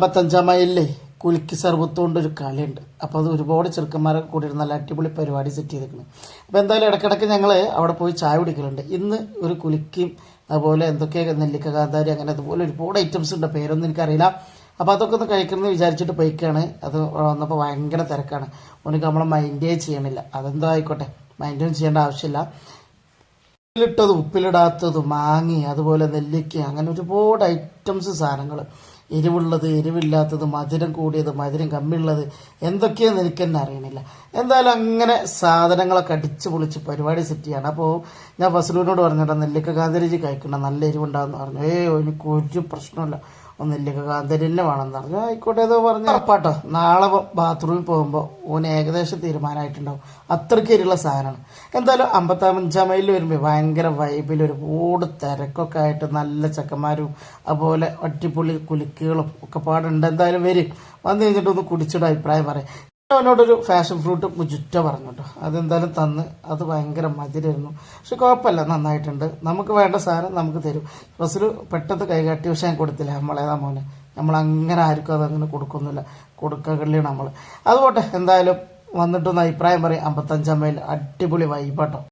55 മൈലിലെ കുലുക്കി സർവത്തുകൊണ്ട് ഒരു കളിയുണ്ട്. അപ്പോൾ അത് ഒരുപാട് ചെറുക്കന്മാരൊക്കെ കൂടി നല്ല അടിപൊളി പരിപാടി സെറ്റ് ചെയ്തിരിക്കണം. അപ്പോൾ എന്തായാലും ഇടയ്ക്കിടയ്ക്ക് ഞങ്ങൾ അവിടെ പോയി ചായ കുടിക്കലുണ്ട്. ഇന്ന് ഒരു കുലുക്കിയും അതുപോലെ എന്തൊക്കെ നെല്ലിക്ക കാന്താരി അങ്ങനെ അതുപോലെ ഒരുപാട് ഐറ്റംസ് ഉണ്ട്, പേരൊന്നും എനിക്കറിയില്ല. അപ്പോൾ അതൊക്കെ ഒന്ന് കഴിക്കണമെന്ന് വിചാരിച്ചിട്ട് പോയിക്കാണ്. അത് വന്നപ്പോൾ ഭയങ്കര തിരക്കാണ്. ഓനക്ക് നമ്മളെ മൈൻഡേ ചെയ്യണില്ല. അതെന്തോ ആയിക്കോട്ടെ, മൈൻഡൊന്നും ചെയ്യേണ്ട ആവശ്യമില്ല. ഉപ്പിലിട്ടതും ഉപ്പിലിടാത്തതും മാങ്ങി അതുപോലെ നെല്ലിക്ക അങ്ങനെ ഒരുപാട് ഐറ്റംസ് സാധനങ്ങൾ, എരിവുള്ളത് എരിവില്ലാത്തത്, മധുരം കൂടിയത് മധുരം കമ്മിയുള്ളത്, എന്തൊക്കെയാണെന്ന് എനിക്ക് തന്നെ അറിയണില്ല. എന്തായാലും അങ്ങനെ സാധനങ്ങളൊക്കെ അടിച്ച് പൊളിച്ച് പരിപാടി സെറ്റ് ചെയ്യാണ്. അപ്പോൾ ഞാൻ ഫസലൂനോട് പറഞ്ഞിട്ട് നെല്ലിക്ക കാന്താരി കഴിക്കണം, നല്ല എരിവുണ്ടാകുമെന്ന് പറഞ്ഞു. എനിക്ക് ഒരു പ്രശ്നമില്ല, നെല്ലിക്ക കാന്താരി തന്നെ വേണമെന്ന് പറഞ്ഞു. ആയിക്കോട്ടെ ഏതോ പറഞ്ഞു. ഉറപ്പാട്ടോ, നാളെ ബാത്റൂമിൽ പോകുമ്പോൾ ഓന് ഏകദേശം തീരുമാനമായിട്ടുണ്ടാവും. അത്രയ്ക്ക് എരിയുള്ള സാധനമാണ്. എന്തായാലും 55 മൈലിൽ വരുമ്പോൾ ഭയങ്കര വൈബിൽ ഒരുപാട് തിരക്കൊക്കെ ആയിട്ട് നല്ല ചെക്കന്മാരും അതുപോലെ ഒറ്റപ്പുള്ളി കുലുക്കുകളും ഒക്കെ പാടുണ്ട്. എന്തായാലും വരും, വന്നു കഴിഞ്ഞിട്ടൊന്ന് കുടിച്ചിട്ട് അഭിപ്രായം പറയാം. അവനോടൊരു ഫാഷൻ ഫ്രൂട്ട് മുജുറ്റ പറഞ്ഞു കേട്ടോ. അതെന്തായാലും തന്ന്, അത് ഭയങ്കര മധുരമായിരുന്നു. പക്ഷെ കുഴപ്പമില്ല, നന്നായിട്ടുണ്ട്. നമുക്ക് വേണ്ട സാധനം നമുക്ക് തരും. ബസ്സിൽ പെട്ടെന്ന് കൈകാട്ടി, പക്ഷെ ഞാൻ കൊടുത്തില്ല. നമ്മളേതാ മോനെ, നമ്മളങ്ങനെ ആർക്കും അതങ്ങനെ കൊടുക്കൊന്നുമില്ല, കൊടുക്കകളിയാണ് നമ്മൾ. അതുപോട്ടെ, എന്തായാലും വന്നിട്ടൊന്ന് അഭിപ്രായം പറയും. 55 മൈൽ അടിപൊളി വൈബാട്ടോ.